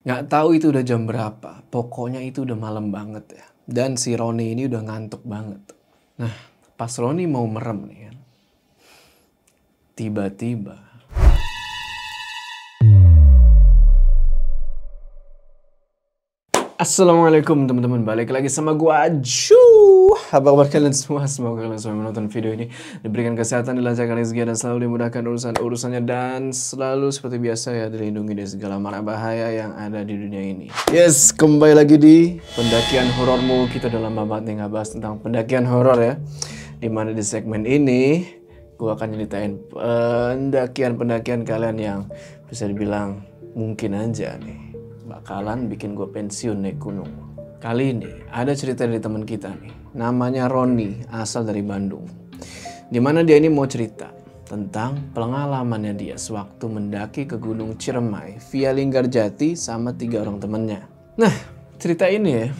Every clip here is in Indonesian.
Nggak tahu itu udah jam berapa, pokoknya itu udah malam banget ya. Dan si Roni ini udah ngantuk banget. Nah, pas Roni mau merem nih kan, tiba-tiba Assalamualaikum teman-teman, balik lagi sama gua Aju. Apa kabar kalian semua? Semoga kalian semua menonton video ini diberikan kesehatan, dilancarkan rezeki, dan selalu dimudahkan urusan-urusannya, dan selalu seperti biasa ya dilindungi dari segala mara bahaya yang ada di dunia ini. Yes, kembali lagi di pendakian horormu. Kita udah lama banget nih nggak bahas tentang pendakian horor ya. Dimana di segmen ini gua akan nyeritain pendakian kalian yang bisa dibilang mungkin aja nih bakalan bikin gue pensiun naik gunung. Kali ini ada cerita dari teman kita nih, namanya Roni, asal dari Bandung. Dimana dia ini mau cerita tentang pengalamannya dia sewaktu mendaki ke Gunung Ciremai via Linggarjati sama 3 orang temennya. Nah, cerita ini ya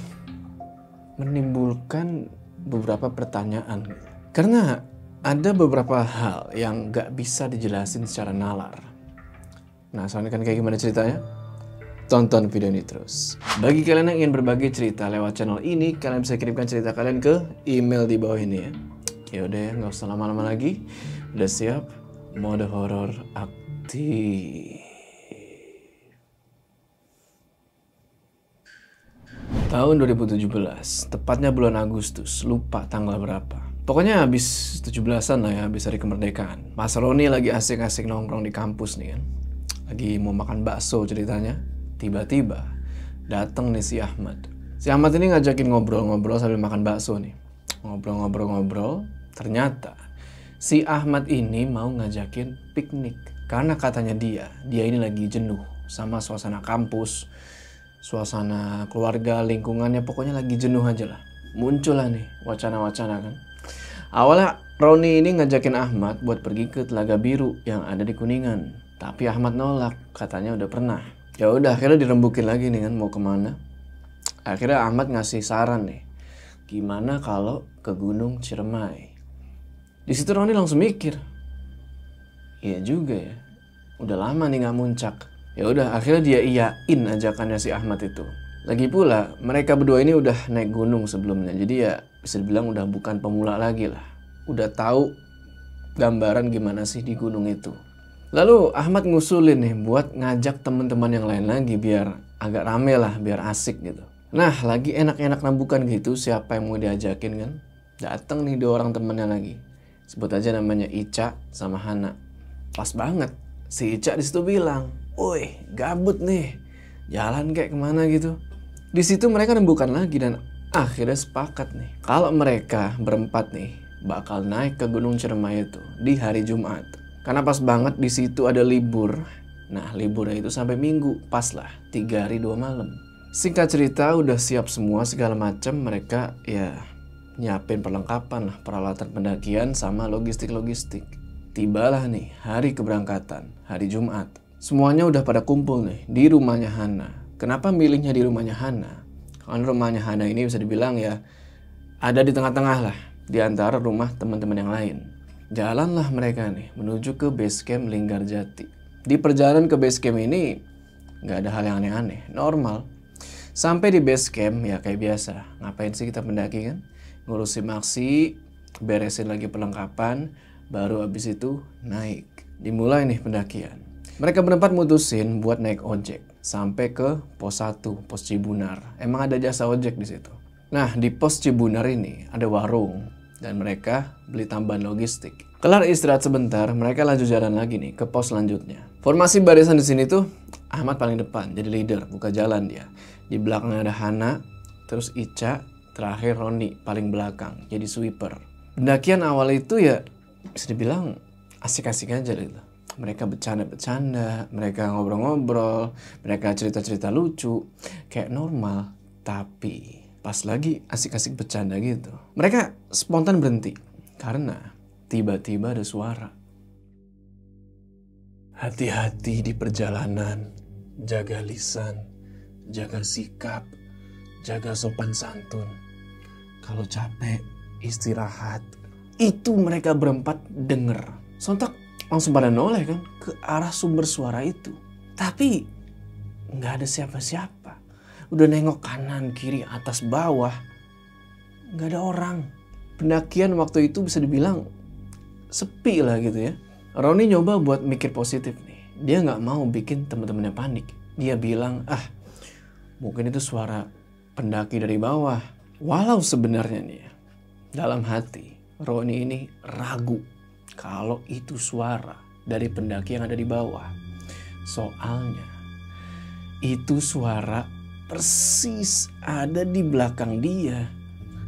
menimbulkan beberapa pertanyaan. Karena ada beberapa hal yang gak bisa dijelasin secara nalar. Nah, soalnya kan kayak gimana ceritanya? Tonton video ini terus. Bagi kalian yang ingin berbagi cerita lewat channel ini, kalian bisa kirimkan cerita kalian ke email di bawah ini ya. Ya udah ya, nggak usah lama-lama lagi. Udah siap? Mode horor aktif. Tahun 2017, tepatnya bulan Agustus, lupa tanggal berapa. Pokoknya habis 17-an lah ya, habis hari kemerdekaan. Mas Roni lagi asik-asik nongkrong di kampus nih kan. Lagi mau makan bakso ceritanya. Tiba-tiba datang nih si Ahmad. Si Ahmad ini ngajakin ngobrol-ngobrol sambil makan bakso nih. Ngobrol-ngobrol-ngobrol. Ternyata si Ahmad ini mau ngajakin piknik. Karena katanya dia ini lagi jenuh sama suasana kampus, suasana keluarga, lingkungannya, pokoknya lagi jenuh aja lah. Muncul lah nih wacana-wacana kan. Awalnya Roni ini ngajakin Ahmad buat pergi ke Telaga Biru yang ada di Kuningan. Tapi Ahmad nolak, katanya udah pernah. Ya udah, akhirnya dirembukin lagi nih kan mau kemana. Akhirnya Ahmad ngasih saran nih, gimana kalau ke Gunung Ciremai. Di situ Roni langsung mikir, iya juga ya, udah lama nih nggak muncak. Ya udah, akhirnya dia iyain ajakannya si Ahmad itu. Lagi pula mereka berdua ini udah naik gunung sebelumnya, jadi ya bisa dibilang udah bukan pemula lagi lah. Udah tahu gambaran gimana sih di gunung itu. Lalu Ahmad ngusulin nih buat ngajak teman-teman yang lain lagi biar agak rame lah, biar asik gitu. Nah, lagi enak-enak nambukan gitu, siapa yang mau diajakin kan? Datang nih 2 orang temennya lagi. Sebut aja namanya Ica sama Hana. Pas banget, si Ica di situ bilang, "Woi, gabut nih, jalan kayak kemana gitu." Di situ mereka rembukan lagi dan akhirnya sepakat nih, kalau mereka berempat nih bakal naik ke Gunung Ciremai itu di hari Jumat. Karena pas banget di situ ada libur. Nah, liburnya itu sampai Minggu, pas lah 3 hari 2 malam. Singkat cerita, udah siap semua segala macam. Mereka ya nyiapin perlengkapan lah, peralatan pendakian sama logistik-logistik. Tibalah nih hari keberangkatan, hari Jumat. Semuanya udah pada kumpul nih di rumahnya Hana. Kenapa milihnya di rumahnya Hana? Karena rumahnya Hana ini bisa dibilang ya ada di tengah-tengah lah, di antara rumah teman-teman yang lain. Jalanlah mereka nih menuju ke base camp Linggarjati. Di perjalanan ke base camp ini nggak ada hal yang aneh-aneh, normal. Sampai di base camp ya kayak biasa. Ngapain sih kita pendaki kan? Ngurusin maksi, beresin lagi perlengkapan, baru abis itu naik. Dimulai nih pendakian. Mereka berempat mutusin buat naik ojek sampai ke pos 1, pos Cibunar. Emang ada jasa ojek di situ. Nah, di pos Cibunar ini ada warung. Dan mereka beli tambahan logistik. Kelar istirahat sebentar, mereka lanjut jalan lagi nih ke pos selanjutnya. Formasi barisan di sini tuh Ahmad paling depan, jadi leader, buka jalan dia. Di belakangnya ada Hana, terus Ica, terakhir Roni paling belakang, jadi sweeper. Pendakian awal itu ya bisa dibilang asik-asik aja gitu. Mereka bercanda-bercanda, mereka ngobrol-ngobrol, mereka cerita-cerita lucu, kayak normal, tapi pas lagi asik-asik bercanda gitu, mereka spontan berhenti karena tiba-tiba ada suara. Hati-hati di perjalanan, jaga lisan, jaga sikap, jaga sopan santun. Kalau capek, istirahat. Itu mereka berempat denger. Sontak langsung pada noleh kan ke arah sumber suara itu. Tapi nggak ada siapa-siapa. Udah nengok kanan, kiri, atas, bawah, nggak ada orang. Pendakian waktu itu bisa dibilang sepi lah gitu ya. Roni nyoba buat mikir positif nih. Dia nggak mau bikin teman-temannya panik. Dia bilang, mungkin itu suara pendaki dari bawah. Walau sebenarnya nih ya, dalam hati Roni ini ragu kalau itu suara dari pendaki yang ada di bawah. Soalnya itu suara persis ada di belakang dia.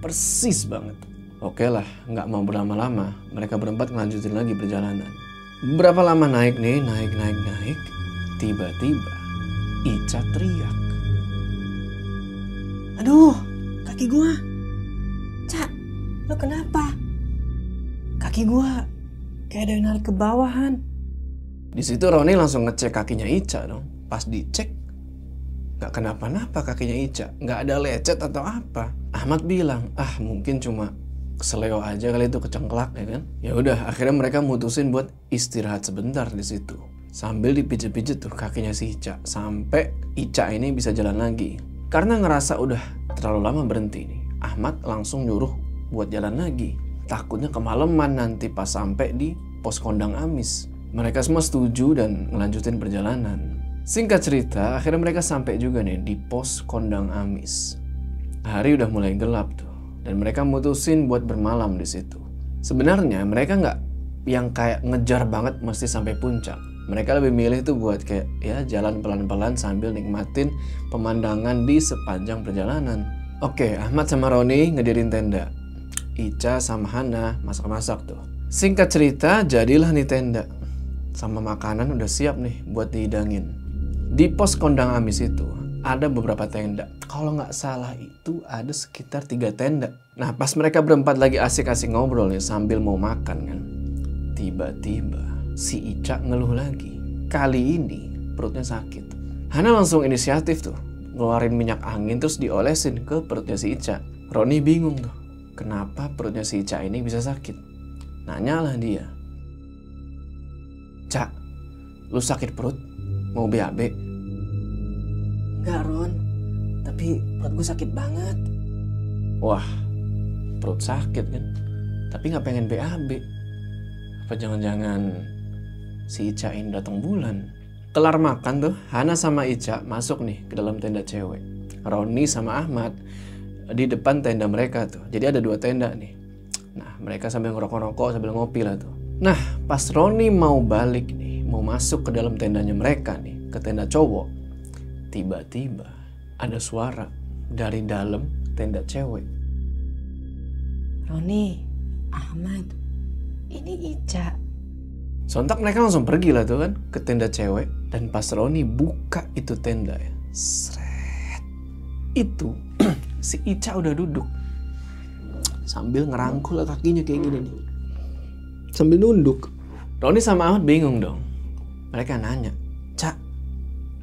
Persis banget. Oke lah, nggak mau berlama-lama. Mereka berempat ngelanjutin lagi perjalanan. Berapa lama naik nih, naik. Tiba-tiba Ica teriak. Aduh, kaki gua. Cak, lu kenapa? Kaki gua kayak ada yang narik ke bawahan. Di situ Roni langsung ngecek kakinya Ica dong. Pas dicek, nggak kenapa-napa kakinya Ica. Nggak ada lecet atau apa. Ahmad bilang, mungkin cuma keseleo aja kali itu, kecengklak ya kan. Ya udah, akhirnya mereka mutusin buat istirahat sebentar di situ. Sambil dipijet-pijet tuh kakinya si Ica. Sampai Ica ini bisa jalan lagi. Karena ngerasa udah terlalu lama berhenti nih, Ahmad langsung nyuruh buat jalan lagi. Takutnya kemalaman nanti pas sampai di pos kondang Amis. Mereka semua setuju dan ngelanjutin perjalanan. Singkat cerita, akhirnya mereka sampai juga nih di pos kondang Amis. Hari udah mulai gelap tuh, dan mereka mutusin buat bermalam di situ. Sebenarnya mereka nggak yang kayak ngejar banget mesti sampai puncak. Mereka lebih milih tuh buat kayak ya jalan pelan-pelan sambil nikmatin pemandangan di sepanjang perjalanan. Oke, Ahmad sama Roni ngedirin tenda. Ica sama Hana masak-masak tuh. Singkat cerita, jadilah nih tenda. Sama makanan udah siap nih buat dihidangin. Di pos kondang Amis itu ada beberapa tenda. Kalau nggak salah itu ada sekitar 3 tenda. Nah, pas mereka berempat lagi asik-asik ngobrol nih sambil mau makan kan. Tiba-tiba si Ica ngeluh lagi. Kali ini perutnya sakit. Hana langsung inisiatif tuh, ngeluarin minyak angin terus diolesin ke perutnya si Ica. Roni bingung tuh, kenapa perutnya si Ica ini bisa sakit. Nanyalah dia. Cak, lu sakit perut? Mau BAB? Enggak, Ron. Tapi perut gue sakit banget. Wah, perut sakit kan? Tapi nggak pengen BAB. Apa jangan-jangan si Ica ini datang bulan? Kelar makan tuh, Hana sama Ica masuk nih ke dalam tenda cewek. Roni sama Ahmad di depan tenda mereka tuh. Jadi ada 2 tenda nih. Nah, mereka sambil ngerokok-rokok sambil ngopi lah tuh. Nah, pas Roni mau balik nih, mau masuk ke dalam tendanya mereka nih, ke tenda cowok. Tiba-tiba ada suara dari dalam tenda cewek. Roni, Ahmad, ini Ica. Sontak mereka langsung pergi lah tuh kan ke tenda cewek. Dan pas Roni buka itu tenda ya, sret, itu si Ica udah duduk sambil ngerangkul kakinya kayak gini nih, sambil nunduk. Roni sama Ahmad bingung dong. Mereka nanya, Cak,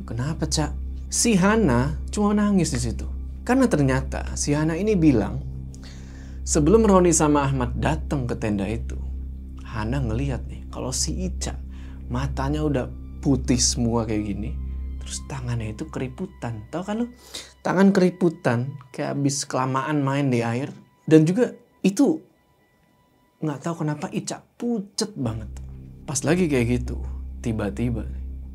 kenapa Cak? Si Hana cuma nangis di situ. Karena ternyata si Hana ini bilang, sebelum Roni sama Ahmad datang ke tenda itu, Hana ngeliat nih kalau si Ica matanya udah putih semua kayak gini, terus tangannya itu keriputan. Tahu kan lu? Tangan keriputan kayak habis kelamaan main di air. Dan juga itu nggak tahu kenapa Ica pucet banget. Pas lagi kayak gitu, tiba-tiba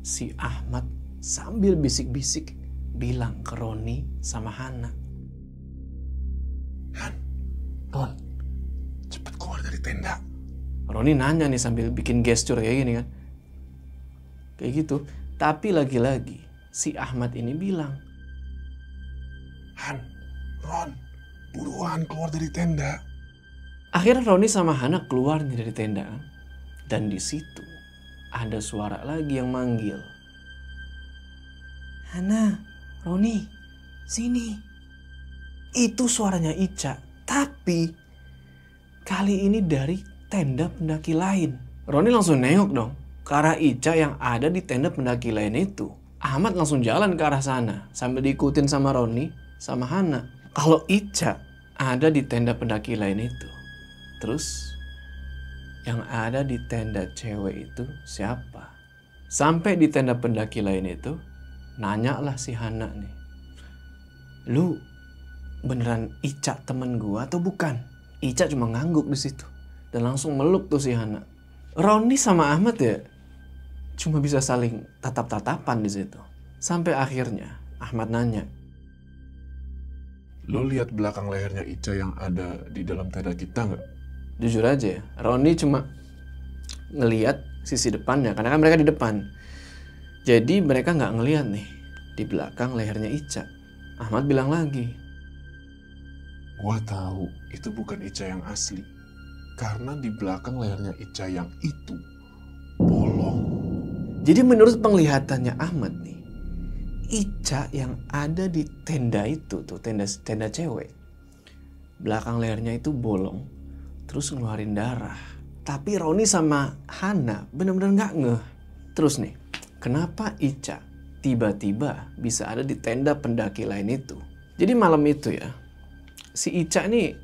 si Ahmad sambil bisik-bisik bilang ke Roni sama Hana, Han, Ron, cepet keluar dari tenda. Roni nanya nih sambil bikin gesture kayak gini kan. Kayak gitu. Tapi lagi-lagi si Ahmad ini bilang, Han, Ron, buruan keluar dari tenda. Akhirnya Roni sama Hana keluar nih dari tenda kan. Dan di situ ada suara lagi yang manggil. Hana, Roni, sini. Itu suaranya Ica. Tapi kali ini dari tenda pendaki lain. Roni langsung nengok dong ke arah Ica yang ada di tenda pendaki lain itu. Ahmad langsung jalan ke arah sana sambil diikutin sama Roni sama Hana. Kalau Ica ada di tenda pendaki lain itu, terus yang ada di tenda cewek itu siapa? Sampai di tenda pendaki lain itu nanya lah si Hana nih, lu beneran Ica temen gua atau bukan? Ica cuma ngangguk di situ dan langsung meluk tuh si Hana. Roni sama Ahmad ya cuma bisa saling tatap-tatapan di situ. Sampai akhirnya Ahmad nanya, Lo lihat belakang lehernya Ica yang ada di dalam tenda kita nggak? jujur aja ya, Roni cuma ngelihat sisi depannya karena kan mereka di depan. Jadi mereka nggak ngelihat nih di belakang lehernya Ica. Ahmad bilang lagi, Gua tahu itu bukan Ica yang asli. Karena di belakang lehernya Ica yang itu bolong. jadi menurut penglihatannya Ahmad nih, Ica yang ada di tenda itu tuh, tenda cewek, belakang lehernya itu bolong, terus ngeluarin darah. Tapi Roni sama Hana benar-benar nggak ngeh. Terus nih, kenapa Ica tiba-tiba bisa ada di tenda pendaki lain itu? Jadi malam itu ya, si Ica nih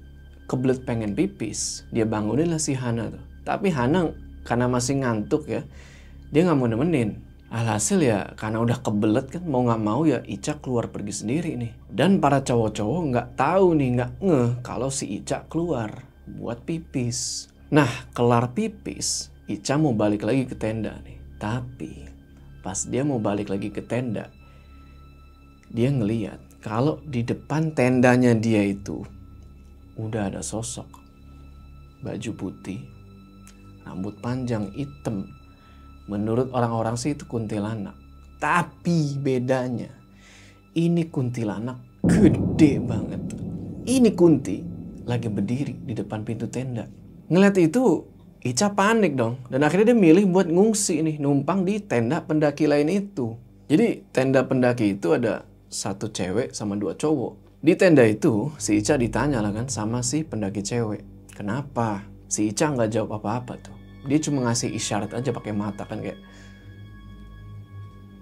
kebelet pengen pipis. Dia bangunin lah si Hana tuh. Tapi Hana karena masih ngantuk ya, dia nggak mau nemenin. Alhasil ya karena udah kebelet kan, mau nggak mau ya Ica keluar pergi sendiri nih. Dan para cowok-cowok nggak tahu nih, nggak ngeh kalau si Ica keluar buat pipis. Nah kelar pipis, Ica mau balik lagi ke tenda nih. Tapi pas dia mau balik lagi ke tenda, dia ngeliat kalau di depan tendanya dia itu udah ada sosok. Baju putih, rambut panjang hitam. Menurut orang-orang sih itu kuntilanak. Tapi bedanya, ini kuntilanak gede banget. Ini kunti lagi berdiri di depan pintu tenda. Ngeliat itu, Ica panik dong. Dan akhirnya dia milih buat ngungsi nih, numpang di tenda pendaki lain itu. Jadi tenda pendaki itu ada satu cewek sama dua cowok. Di tenda itu, si Ica ditanya lah kan sama si pendaki cewek. Kenapa? Si Ica nggak jawab apa-apa tuh. Dia cuma ngasih isyarat aja pakai mata kan kayak.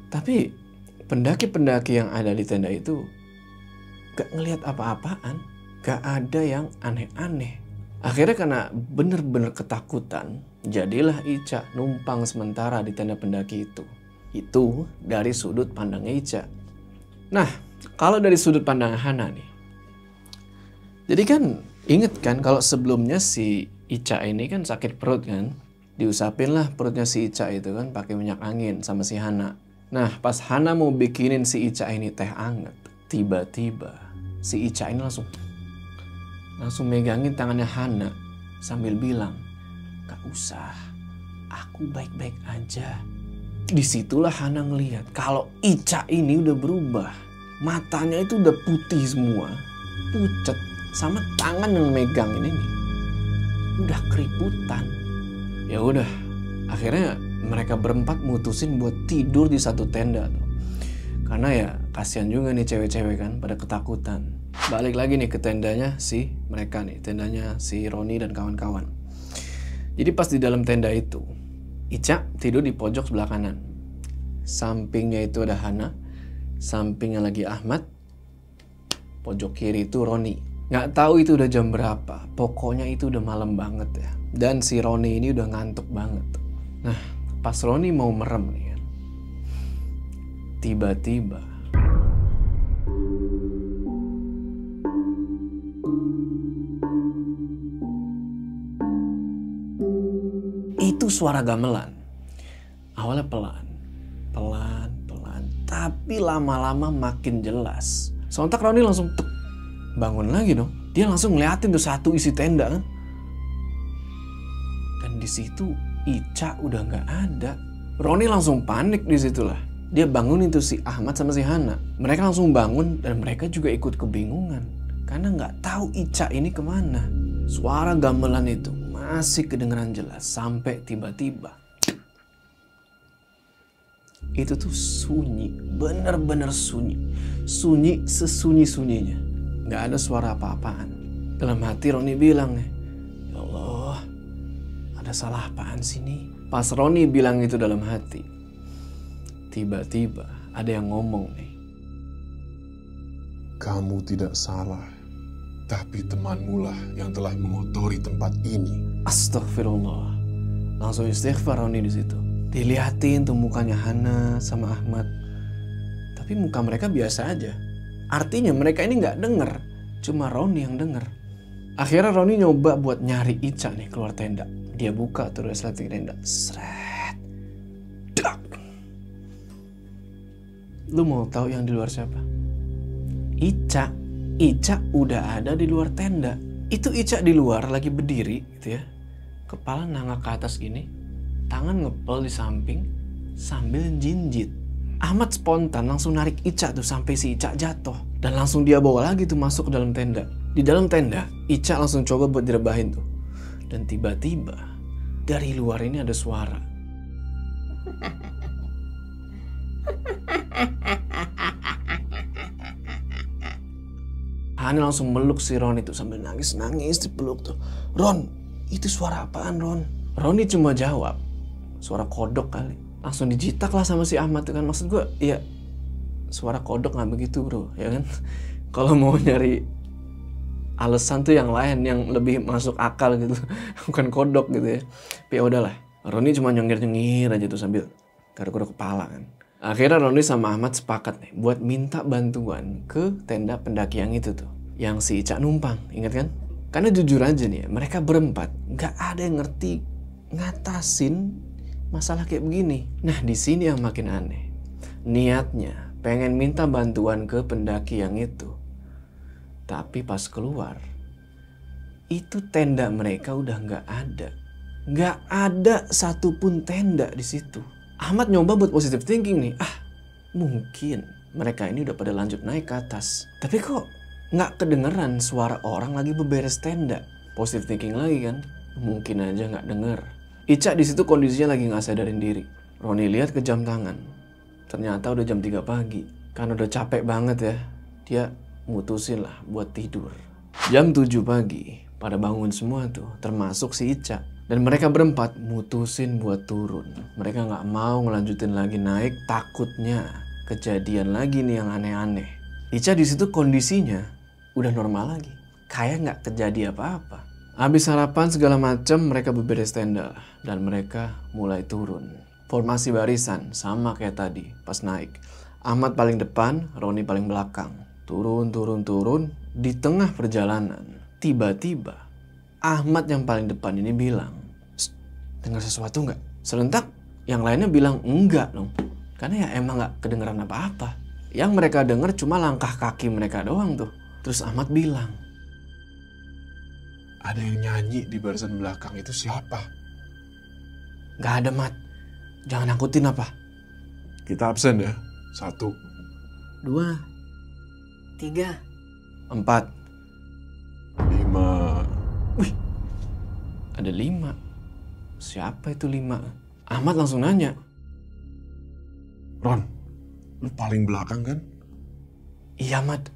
Tapi pendaki-pendaki yang ada di tenda itu gak ngelihat apa-apaan. Gak ada yang aneh-aneh. Akhirnya karena bener-bener ketakutan, jadilah Ica numpang sementara di tenda pendaki itu. Itu dari sudut pandangnya Ica. Nah, kalau dari sudut pandang Hana nih. Jadi kan inget kan kalau sebelumnya si Ica ini kan sakit perut kan. Diusapin lah perutnya si Ica itu kan pakai minyak angin sama si Hana. Nah pas Hana mau bikinin si Ica ini teh anget, tiba-tiba si Ica ini langsung megangin tangannya Hana sambil bilang, "Gak usah, aku baik-baik aja." Disitulah Hana ngelihat kalau Ica ini udah berubah. Matanya itu udah putih semua, pucet, sama tangan yang megangin ini udah keriputan. Ya udah, akhirnya mereka berempat mutusin buat tidur di satu tenda tuh. Karena ya kasihan juga nih cewek-cewek kan pada ketakutan. Balik lagi nih ke tendanya si mereka nih, tendanya si Roni dan kawan-kawan. Jadi pas di dalam tenda itu, Ica tidur di pojok sebelah kanan. Sampingnya itu ada Hana, sampingnya lagi Ahmad, pojok kiri itu Roni. Nggak tahu itu udah jam berapa, pokoknya itu udah malam banget ya. Dan si Roni ini udah ngantuk banget. Nah, pas Roni mau merem nih kan, tiba-tiba itu suara gamelan. Awalnya pelan, tapi lama-lama makin jelas. Sontak Roni langsung bangun lagi dong. Dia langsung ngeliatin tuh satu isi tenda kan. Dan di situ Ica udah nggak ada. Roni langsung panik di situlah. Dia bangunin tuh si Ahmad sama si Hana. Mereka langsung bangun dan mereka juga ikut kebingungan karena nggak tahu Ica ini kemana. Suara gamelan itu masih kedengeran jelas sampai tiba-tiba itu tuh sunyi, bener-bener sunyi, sunyi sesunyi-sunyinya, nggak ada suara apa-apaan. Dalam hati Roni bilang nih, ya Allah, ada salah apaan sih nih? Pas Roni bilang itu dalam hati, tiba-tiba ada yang ngomong nih. Kamu tidak salah, tapi temanmu lah yang telah mengotori tempat ini. Astagfirullah. Langsung istighfar Roni di situ. Dilihatin tuh mukanya Hana sama Ahmad. Tapi muka mereka biasa aja. Artinya mereka ini nggak denger. Cuma Roni yang denger. Akhirnya Roni nyoba buat nyari Ica nih keluar tenda. Dia buka tuh resleting tenda. Sret. Dak. Lu mau tahu yang di luar siapa? Ica. Ica udah ada di luar tenda. Itu Ica di luar lagi berdiri gitu ya. Kepala nangak ke atas gini. Tangan ngepel di samping sambil jinjit. Ahmad spontan langsung narik Ica tuh sampai si Ica jatuh. Dan langsung dia bawa lagi tuh masuk ke dalam tenda. Di dalam tenda, Ica langsung coba buat direbahin tuh. Dan tiba-tiba dari luar ini ada suara. Hani langsung meluk si Ron itu sambil nangis-nangis dipeluk tuh. Ron, itu suara apaan Ron? Roni cuma jawab, suara kodok kali. Langsung dijitak lah sama si Ahmad tuh kan. Maksud gue, ya suara kodok gak begitu bro, ya kan? Kalau mau nyari alasan tuh yang lain, yang lebih masuk akal gitu. Bukan kodok gitu ya. Tapi ya udahlah, Roni cuma nyengir-nyengir aja tuh sambil garuk-garuk kepala kan. Akhirnya Roni sama Ahmad sepakat nih buat minta bantuan ke tenda pendaki yang itu tuh. Yang si Ica numpang, ingat kan? Karena jujur aja nih ya, mereka berempat gak ada yang ngerti ngatasin masalah kayak begini. Nah di sini yang makin aneh. Niatnya pengen minta bantuan ke pendaki yang itu. Tapi pas keluar, itu tenda mereka udah gak ada. Gak ada satupun tenda di situ. Ahmad nyoba buat positive thinking nih. Mungkin mereka ini udah pada lanjut naik ke atas. Tapi kok gak kedengeran suara orang lagi beberes tenda. Positive thinking lagi kan. Mungkin aja gak denger. Ica di situ kondisinya lagi gak sadarin diri. Roni lihat ke jam tangan. Ternyata udah jam 3 pagi. Karena udah capek banget ya. Dia mutusin lah buat tidur. Jam 7 pagi. Pada bangun semua tuh. Termasuk si Ica. Dan mereka berempat mutusin buat turun. Mereka gak mau ngelanjutin lagi naik. Takutnya kejadian lagi nih yang aneh-aneh. Ica di situ kondisinya udah normal lagi. Kayak gak terjadi apa-apa. Habis sarapan segala macam mereka beberes tenda. Dan mereka mulai turun. Formasi barisan sama kayak tadi pas naik. Ahmad paling depan, Roni paling belakang. Turun. Di tengah perjalanan. Tiba-tiba Ahmad yang paling depan ini bilang, dengar sesuatu nggak? Serentak yang lainnya bilang enggak dong. Karena ya emang nggak kedengeran apa-apa. Yang mereka denger cuma langkah kaki mereka doang tuh. Terus Ahmad bilang, ada yang nyanyi di barisan belakang, itu siapa? Gak ada Mat. Jangan angkutin apa. Kita absen ya. 1, 2, 3, 4. 5. Wih, ada 5. Siapa itu 5? Ahmad langsung nanya. Ron, lu paling belakang kan? Iya Mat.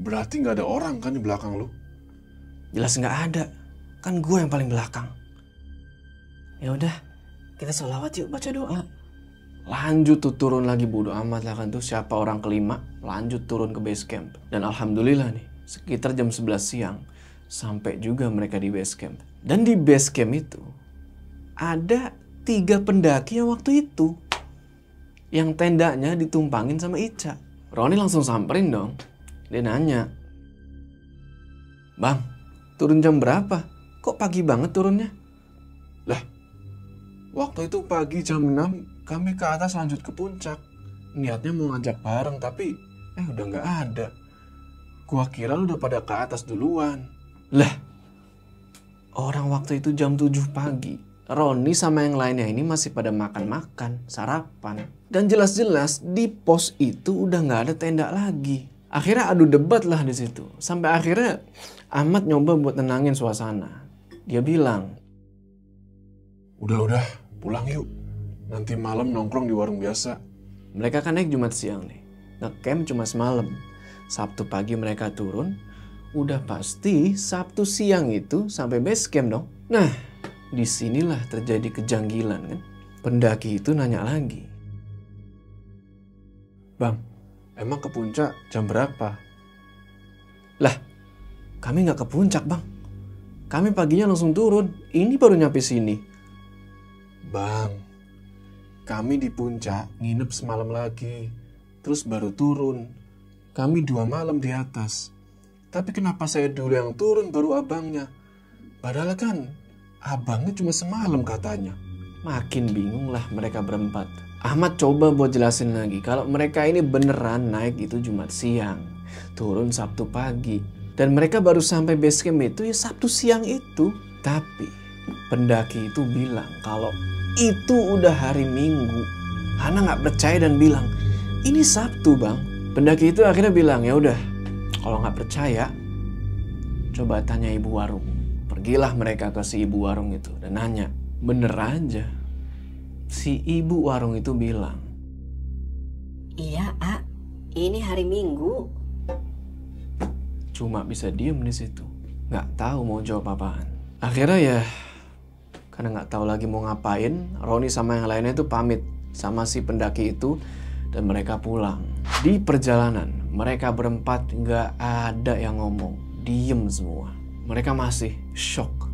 Berarti gak ada orang kan di belakang lu? Jelas nggak ada. Kan gue yang paling belakang. Ya udah, kita sholawat yuk, baca doa. Lanjut tuh turun lagi, bodo amat lah kan tuh siapa orang kelima. Lanjut turun ke base camp. Dan alhamdulillah nih, sekitar jam 11 siang sampai juga mereka di base camp. Dan di base camp itu ada 3 pendaki yang waktu itu yang tendanya ditumpangin sama Ica. Roni langsung samperin dong. Dia nanya, Bang, turun jam berapa? Kok pagi banget turunnya? Lah, waktu itu pagi jam 6 kami ke atas lanjut ke puncak. Niatnya mau ngajak bareng tapi udah gak ada. Gua kira lu udah pada ke atas duluan. Lah, orang waktu itu jam 7 pagi. Roni sama yang lainnya ini masih pada makan-makan, sarapan. Dan jelas-jelas di pos itu udah gak ada tenda lagi. Akhirnya adu debat lah di situ. Sampai akhirnya Ahmad nyoba buat tenangin suasana. Dia bilang, Udah, pulang yuk. Nanti malam nongkrong di warung biasa. Mereka kan naik Jumat siang nih. Nge-camp cuma semalam. Sabtu pagi mereka turun. Udah pasti Sabtu siang itu sampai base camp dong. Nah, disinilah terjadi kejanggilan kan. Pendaki itu nanya lagi. Bang, emang ke puncak jam berapa? Lah, kami nggak ke puncak bang. Kami paginya langsung turun. Ini baru nyampe sini. Bang, kami di puncak nginep semalam lagi. terus baru turun. Kami 2 malam di atas. Tapi kenapa saya dulu yang turun baru abangnya? Padahal kan abangnya cuma semalam katanya. Makin bingung lah mereka berempat. Ahmad coba buat jelasin lagi kalau mereka ini beneran naik itu Jumat siang, turun Sabtu pagi, dan mereka baru sampai base camp itu ya Sabtu siang itu. Tapi pendaki itu bilang kalau itu udah hari Minggu. Hana nggak percaya dan bilang, ini Sabtu bang. Pendaki itu akhirnya bilang, ya udah, kalau nggak percaya, coba tanya ibu warung. Pergilah mereka ke si ibu warung itu dan nanya, bener aja. Si ibu warung itu bilang, Iya, A. Ini hari Minggu. cuma bisa diem di situ, nggak tahu mau jawab apaan. Akhirnya ya, karena nggak tahu lagi mau ngapain, Roni sama yang lainnya itu pamit sama si pendaki itu dan mereka pulang. Di perjalanan, mereka berempat nggak ada yang ngomong, diem semua. Mereka masih shock,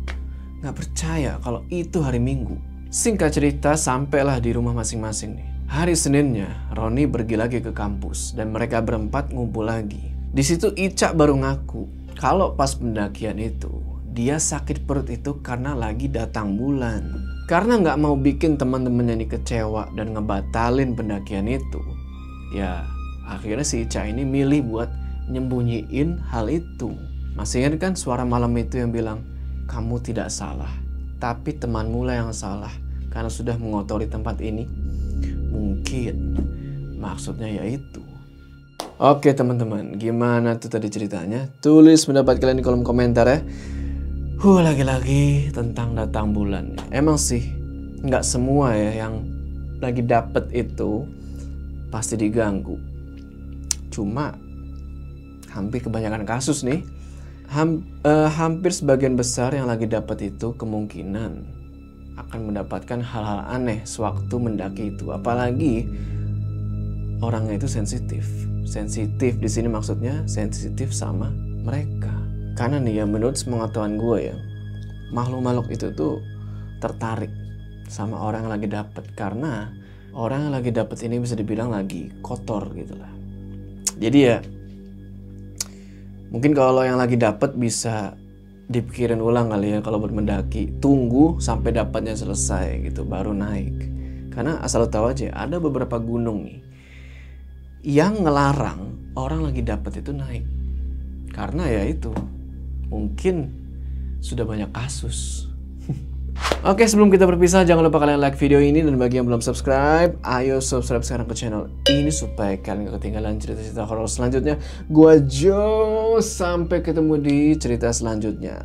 nggak percaya kalau itu hari Minggu. Singkat cerita, sampailah di rumah masing-masing nih. Hari Seninnya, Roni pergi lagi ke kampus dan mereka berempat ngumpul lagi. Di situ Ica baru ngaku kalau pas pendakian itu dia sakit perut itu karena lagi datang bulan. Karena nggak mau bikin teman-temannya ini kecewa dan ngebatalin pendakian itu, ya akhirnya si Ica ini milih buat nyembunyiin hal itu. Masih ingat kan suara malam itu yang bilang, kamu tidak salah, tapi temanmu lah yang salah karena sudah mengotori tempat ini. Mungkin maksudnya yaitu. Oke teman-teman, gimana tuh tadi ceritanya? Tulis pendapat kalian di kolom komentar ya. Lagi-lagi tentang datang bulan. Emang sih nggak semua ya yang lagi dapet itu pasti diganggu. Cuma hampir kebanyakan kasus nih, hampir sebagian besar yang lagi dapet itu kemungkinan akan mendapatkan hal-hal aneh sewaktu mendaki itu. Apalagi orangnya itu sensitif. Sensitif di sini maksudnya sensitif sama mereka. Karena nih ya menurut pengetahuan gue ya, makhluk-makhluk itu tuh tertarik sama orang yang lagi dapet. Karena orang yang lagi dapet ini bisa dibilang lagi kotor gitu lah. Jadi ya mungkin kalau yang lagi dapet bisa dipikirin ulang kali ya kalau buat mendaki. Tunggu sampai dapatnya selesai gitu baru naik. Karena asal lo tahu aja ada beberapa gunung nih yang ngelarang orang lagi dapet itu naik. Karena ya itu mungkin sudah banyak kasus. Oke, sebelum kita berpisah jangan lupa kalian like video ini, dan bagi yang belum subscribe, ayo subscribe sekarang ke channel ini supaya kalian gak ketinggalan cerita-cerita horor selanjutnya. Gua Jo, sampai ketemu di cerita selanjutnya.